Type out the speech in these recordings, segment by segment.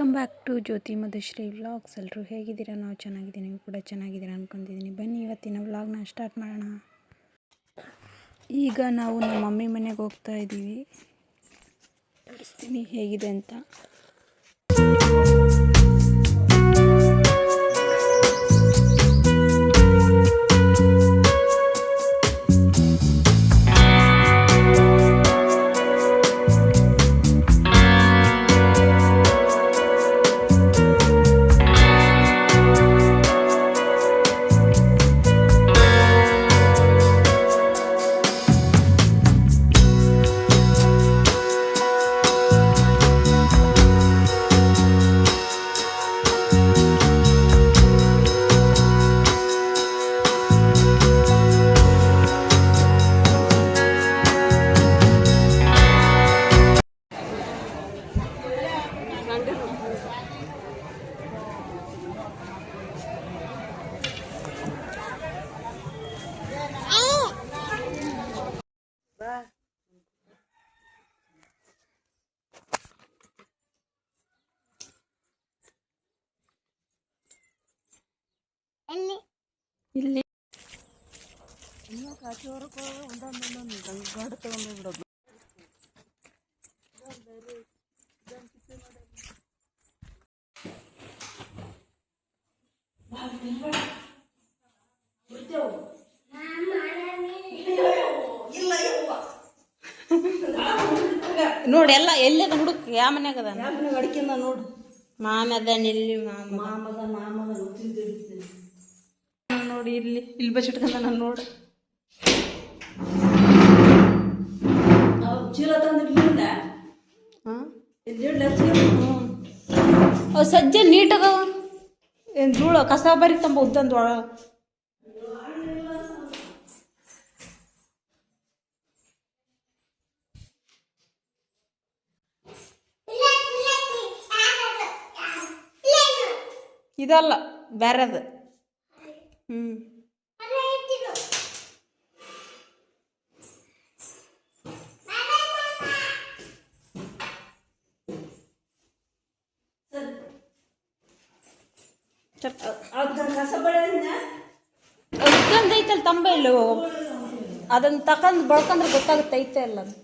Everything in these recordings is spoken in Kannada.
Welcome back to Jyoti Madhushree vlogs. ಎಲ್ಲರೂ ಹೇಗಿದ್ದೀರಾ? ನಾವು ಚೆನ್ನಾಗಿದ್ದೀನಿ, ನೀವು ಕೂಡ ಚೆನ್ನಾಗಿದ್ದೀರಾ ಅಂದ್ಕೊಂಡಿದ್ದೀನಿ. ಬನ್ನಿ ಇವತ್ತಿನ ವ್ಲಾಗ್ನ ಸ್ಟಾರ್ಟ್ ಮಾಡೋಣ. ಈಗ ನಾವು ನಮ್ಮ ಮಮ್ಮಿ ಮನೆಗೆ ಹೋಗ್ತಾ ಇದ್ದೀವಿ. ತೋರಿಸ್ತೀನಿ ಹೇಗಿದೆ ಅಂತ. ಇಲ್ಲಿ ನೋಡಿ ಎಲ್ಲ ಎಲ್ಲದ ಹುಡುಕ್ ಯಾವ ಮನ್ಯಾಗ ಅದ ಅಡಿಕೆನ ನೋಡು. ಮಾಮ ಅದಾನ ಇಲ್ಲಿ ಮಾಮದ ನೋಡಿ ಇಲ್ಲಿ ಬಚ್ಚಿಟ್ಕೊಂಡ ನಾನು ನೋಡು. ಚೀಲ ತಂದಿಡ್ಲಿಲ್ಲ. ಅವು ಸಜ್ಜೆ ನೀಟ್ ಅದಾವ. ಏನು ಧೂಳ ಕಸ ಬರಿ ತಂಬ ಉದ್ದಂದು ಒಳ ಇದಲ್ಲ ಬೇರೆದು. ಐತಲ್ಲ ತಂಬ ಇಲ್ಲ, ಅದನ್ನ ತಕೊಂಡ್ ಬಳ್ಕಂದ್ರೆ ಗೊತ್ತಾಗುತ್ತೆ ಐತೆ ಅಲ್ಲ ಅಂತ.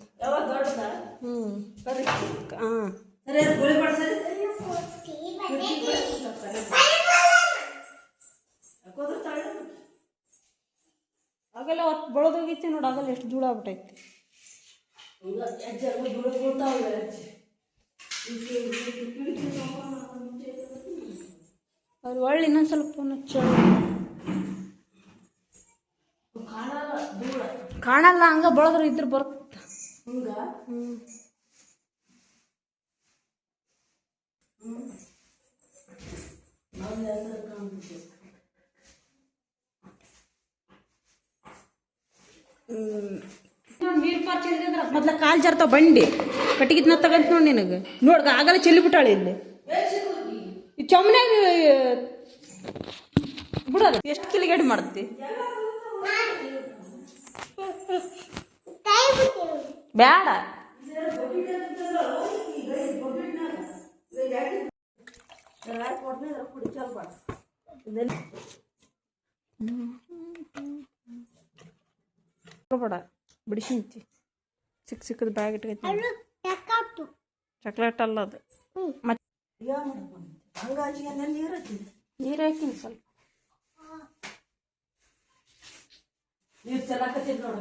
ಆಗಲ್ಲ ಒತ್ತು ಬಳದೋಗೈತಿ ನೋಡಿ. ಆಗಲ್ಲ ಎಷ್ಟು ಧೂಳ ಆಗ್ಬಿಟ್ಟೈತಿ. ಅವ್ರು ಒಳ್ಳೆ ಇನ್ನೊಂದು ಸ್ವಲ್ಪ ಕಾಣಲ್ಲ. ಹಂಗ ಬಳದ್ರು ಇದ್ರ ಬರುತ್ತೆ. ನೀರು ಪಾರ್ ಚೆಲ್ಲಿದ್ರ ಮೊದ್ಲ ಕಾಲು ಜಾರ್ತಾವ ಬಂಡಿ ಕಟ್ಟಿಗಿದ್ನ ತಗಂತ ನೋಡಿ ನಿನಗೆ. ನೋಡ್ಗ ಆಗಲ್ಲ ಚೆಲ್ಲಿಬಿಟ್ಟಾಳೆ ಇಲ್ಲಿ ಈ ಚೊಮ್ಮನ್ಯಾಗ ಬಿಡೋದು. ಎಷ್ಟು ಕಿಲಿಗಡಿ ಮಾಡ್ತಿ? ಬ್ಯಾಡ ಬೇಡ ಬಿಡಿಸಿಂತಿ. ಸಿಕ್ಕದ ಬ್ಯಾಗ್ ಇಟ್ಕೈತಿ. ಚಾಕ್ಲೇಟ್ ಅಲ್ಲ ಅದು. ಮತ್ತೆ ನೀರು ಹಾಕಿನಿ ಸ್ವಲ್ಪ. ನೀರು ಚೆಲ್ಲಕತ್ತಿದ್ ನೋಡ.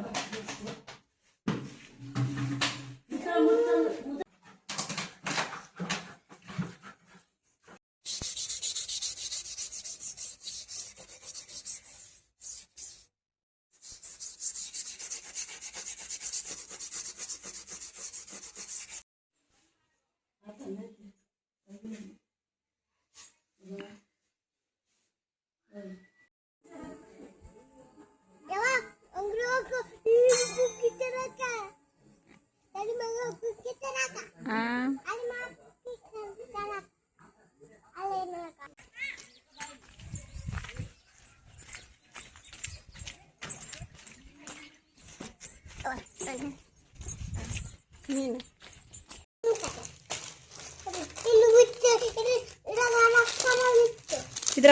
ನೀನು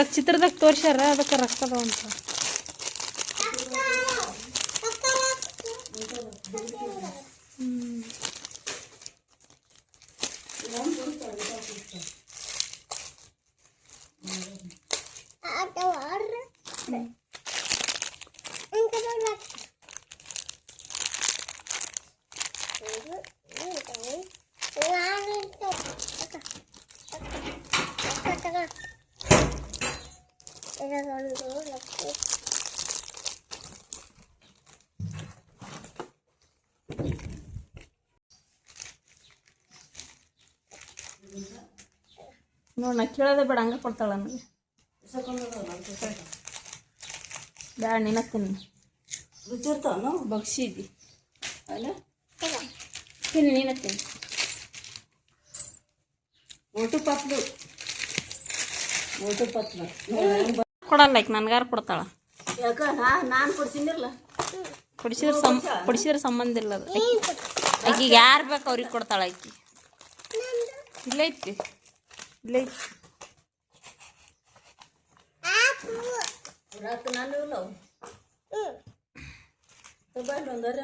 ಇದ್ರಾಗ ಚಿತ್ರದಾಗ ತೋರ್ಸ್ಯಾರ ಅದಕ್ಕೆ ರೊಕ್ಕ ಅದಾವ ಅಂತ. ನೋಡಿ ನಾ ಕೇಳೋದೇ ಬೇಡ, ಹಂಗೆ ಕೊಡ್ತಾಳ ನನಗೆ. ಬೇಡ ನೀನ ತಿನ್ನು, ರುಚಿ ಇರ್ತಾವ ಬಗ್ಸಿದ್ದಿ ಅಲ್ಲ. ತಿನ್ನು, ನೀನ ತಿನ್ನು. ಒಟ್ಟು ಪತ್ಲು ಕೊಡಲ್ಲ ಈಗ ನನ್ಗಾರು ಕೊಡ್ತಾಳ. ಯಾಕ ನಾನು ಕೊಡ್ತೀನಿರಲ್ಲ. ಕೊಡಿಸಿದ್ರೆ ಸಂಬಂಧ ಇಲ್ಲ ಅದು. ಆಕಿಗೆ ಯಾರು ಬೇಕು ಅವ್ರಿಗೆ ಕೊಡ್ತಾಳ ಆಕಿ. ಇಲ್ಲ ಐತಿ, ಇಲ್ಲ ಐತಿ. ರೊಕ್ಕ ನಾನು ಇಲ್ಲ ಒಂದರೆ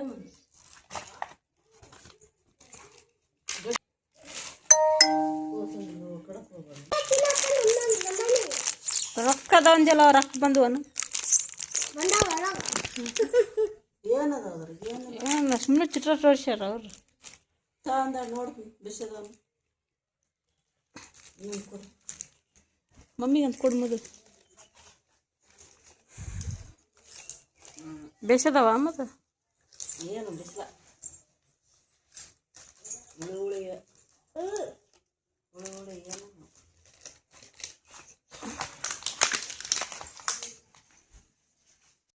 ರೊಕ್ಕ ಅದಾವಂಜಲ್ಲ, ರೊಕ್ಕ ಬಂದವನು ಏನದ ಏನು ಸುಮ್ಮನೆ ಚಿತ್ರ ತೋರಿಸ್ಯಾರ ಅವ್ರು. ತಂದ ನೋಡಿ ಬಿಸದವನು ಮಮ್ಮಿಗೆ ಅಂತ ಕೊಡು ಮದು. ಬೇಸದವ ಮತ್ತು ಏನು ಬಿಸಿಲ ಹುಳಿ